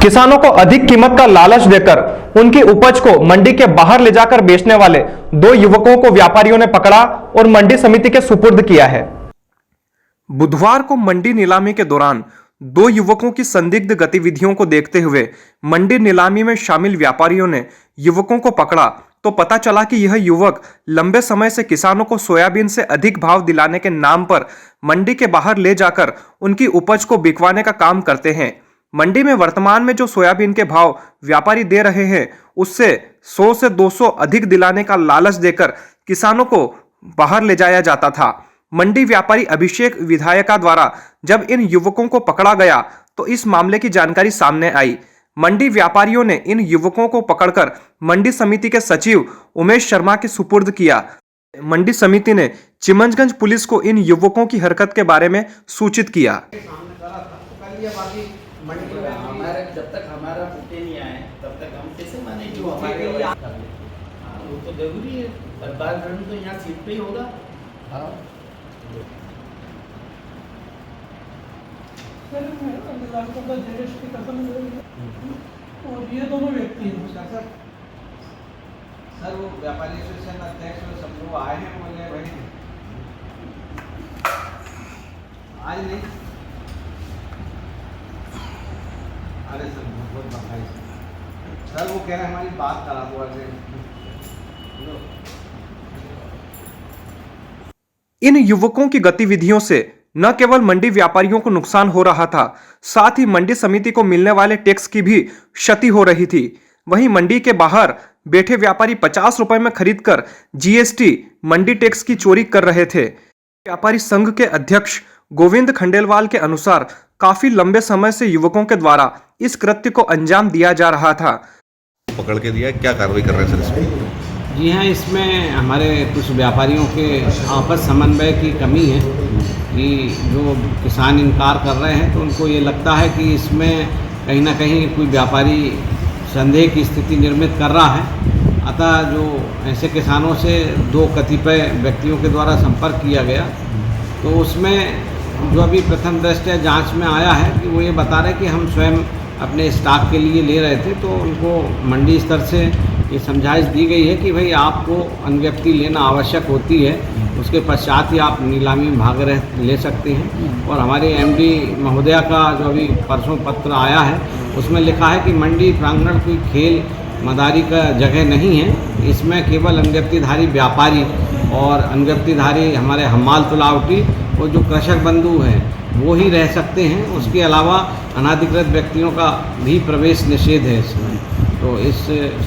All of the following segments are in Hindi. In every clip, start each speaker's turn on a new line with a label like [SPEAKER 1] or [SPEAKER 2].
[SPEAKER 1] किसानों को अधिक कीमत का लालच देकर उनकी उपज को मंडी के बाहर ले जाकर बेचने वाले दो युवकों को व्यापारियों ने पकड़ा और मंडी समिति के सुपुर्द किया है। बुधवार को मंडी नीलामी के दौरान दो युवकों की संदिग्ध गतिविधियों को देखते हुए मंडी नीलामी में शामिल व्यापारियों ने युवकों को पकड़ा तो पता चला कि यह युवक लंबे समय से किसानों को सोयाबीन से अधिक भाव दिलाने के नाम पर मंडी के बाहर ले जाकर उनकी उपज को बिकवाने का काम करते हैं। मंडी में वर्तमान में जो सोयाबीन के भाव व्यापारी दे रहे हैं उससे 100 से 200 अधिक दिलाने का लालच देकर किसानों को बाहर ले जाया जाता था। मंडी व्यापारी अभिषेक विधायका द्वारा जब इन युवकों को पकड़ा गया तो इस मामले की जानकारी सामने आई। मंडी व्यापारियों ने इन युवकों को पकड़कर मंडी समिति के सचिव उमेश शर्मा के सुपुर्द किया। मंडी समिति ने चिमंजगंज पुलिस को इन युवकों की हरकत के बारे में सूचित किया।
[SPEAKER 2] जब तक हमारा फुटे नहीं आए तब तक हम कैसे माने जो हमारे वो तो जरूरी है। सरकार तो यहाँ सीट पे ही होगा।
[SPEAKER 3] और ये दोनों व्यक्ति हैं
[SPEAKER 4] सर वो व्यापारी एसोसिएशन अध्यक्ष और सब लोग आए हैं, बोले भाई आज नहीं। अरे सर बहुत बधाई सर, वो कह रहे हैं हमारी बात करा हुआ है।
[SPEAKER 1] इन युवकों की गतिविधियों से न केवल मंडी व्यापारियों को नुकसान हो रहा था, साथ ही मंडी समिति को मिलने वाले टैक्स की भी क्षति हो रही थी। वहीं मंडी के बाहर बैठे व्यापारी 50 रुपए में खरीदकर जीएसटी मंडी टैक्स की चोरी कर रहे थे। व्यापारी संघ के अध्यक्ष गोविंद खंडेलवाल के अनुसार काफी लंबे समय से युवकों के द्वारा इस कृत्य को अंजाम दिया जा रहा था।
[SPEAKER 5] पकड़ के दिया, क्या कार्रवाई कर रहे हैं सर इसमें?
[SPEAKER 6] जी हाँ, इसमें हमारे कुछ व्यापारियों के आपस समन्वय की कमी है कि जो किसान इनकार कर रहे हैं तो उनको ये लगता है कि इसमें कहीं ना कहीं कोई व्यापारी संदेह की स्थिति निर्मित कर रहा है। अतः जो ऐसे किसानों से दो कतिपय व्यक्तियों के द्वारा संपर्क किया गया तो उसमें जो अभी प्रथम दृष्टया जांच में आया है कि वो ये बता रहे कि हम स्वयं अपने स्टॉक के लिए ले रहे थे, तो उनको मंडी स्तर से ये समझाइश दी गई है कि भाई आपको अनुज्ञप्ति लेना आवश्यक होती है, उसके पश्चात ही आप नीलामी में भाग ले सकते हैं। और हमारे एमडी महोदया का जो अभी परसों पत्र आया है उसमें लिखा है कि मंडी प्रांगण कोई खेल मदारी का जगह नहीं है, इसमें केवल अनुज्ञप्तिधारी व्यापारी और अनुज्ञप्तिधारी हमारे हमाल तुलावटी और जो कृषक बंधु हैं वो ही रह सकते हैं। उसके अलावा अनाधिकृत व्यक्तियों का भी प्रवेश निषेध है इसमें। तो इस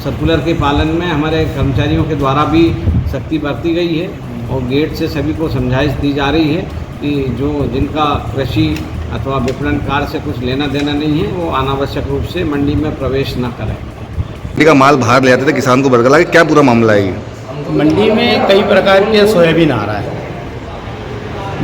[SPEAKER 6] सर्कुलर के पालन में हमारे कर्मचारियों के द्वारा भी सख्ती बरती गई है और गेट से सभी को समझाइश दी जा रही है कि जो जिनका कृषि अथवा विपणन कार्य से कुछ लेना देना नहीं है वो अनावश्यक रूप से मंडी में प्रवेश न करें।
[SPEAKER 5] मंडी का माल बाहर ले आते थे, किसान को बरगला, क्या पूरा मामला है?
[SPEAKER 2] मंडी में कई प्रकार के सोयाबीन आ रहा है,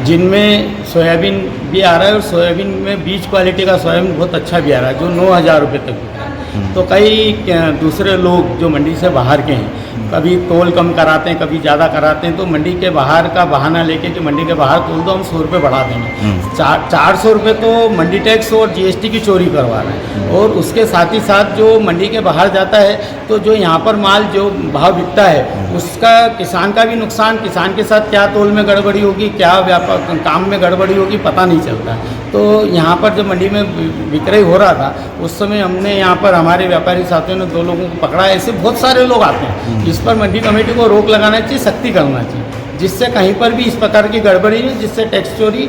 [SPEAKER 2] जिनमें सोयाबीन भी आ रहा है और सोयाबीन में बीज क्वालिटी का सोयाबीन बहुत अच्छा भी आ रहा है जो 9,000 रुपये तक बिका है। तो कई दूसरे लोग जो मंडी से बाहर के हैं कभी तोल कम कराते हैं, कभी ज़्यादा कराते हैं, तो मंडी के बाहर का बहाना लेके कि मंडी के बाहर तोल दो हम 100 रुपये बढ़ा देंगे। 400 रुपये तो मंडी टैक्स और जीएसटी की चोरी करवा रहे हैं। और उसके साथ ही साथ जो मंडी के बाहर जाता है तो जो यहाँ पर माल जो भाव बिकता है उसका किसान का भी नुकसान, किसान के साथ क्या तोल में गड़बड़ी होगी, क्या व्यापार काम में गड़बड़ी होगी पता नहीं चलता। तो यहाँ पर जब मंडी में विक्रय हो रहा था उस समय हमने यहाँ पर हमारे व्यापारी साथियों ने 2 लोगों को पकड़ा। ऐसे बहुत सारे लोग आते हैं, इस पर मंडी कमेटी को रोक लगाना चाहिए, सख्ती करना चाहिए, जिससे कहीं पर भी इस प्रकार की गड़बड़ी नहीं, जिससे टैक्स चोरी,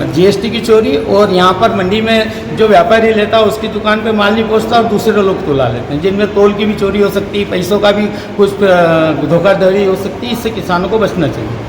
[SPEAKER 2] जीएसटी की चोरी और यहाँ पर मंडी में जो व्यापारी लेता है उसकी दुकान पे माल नहीं पहुँचता और दूसरे लोग तोला लेते हैं, जिनमें तोल की भी चोरी हो सकती है, पैसों का भी कुछ धोखाधड़ी हो सकती है। इससे किसानों को बचना चाहिए।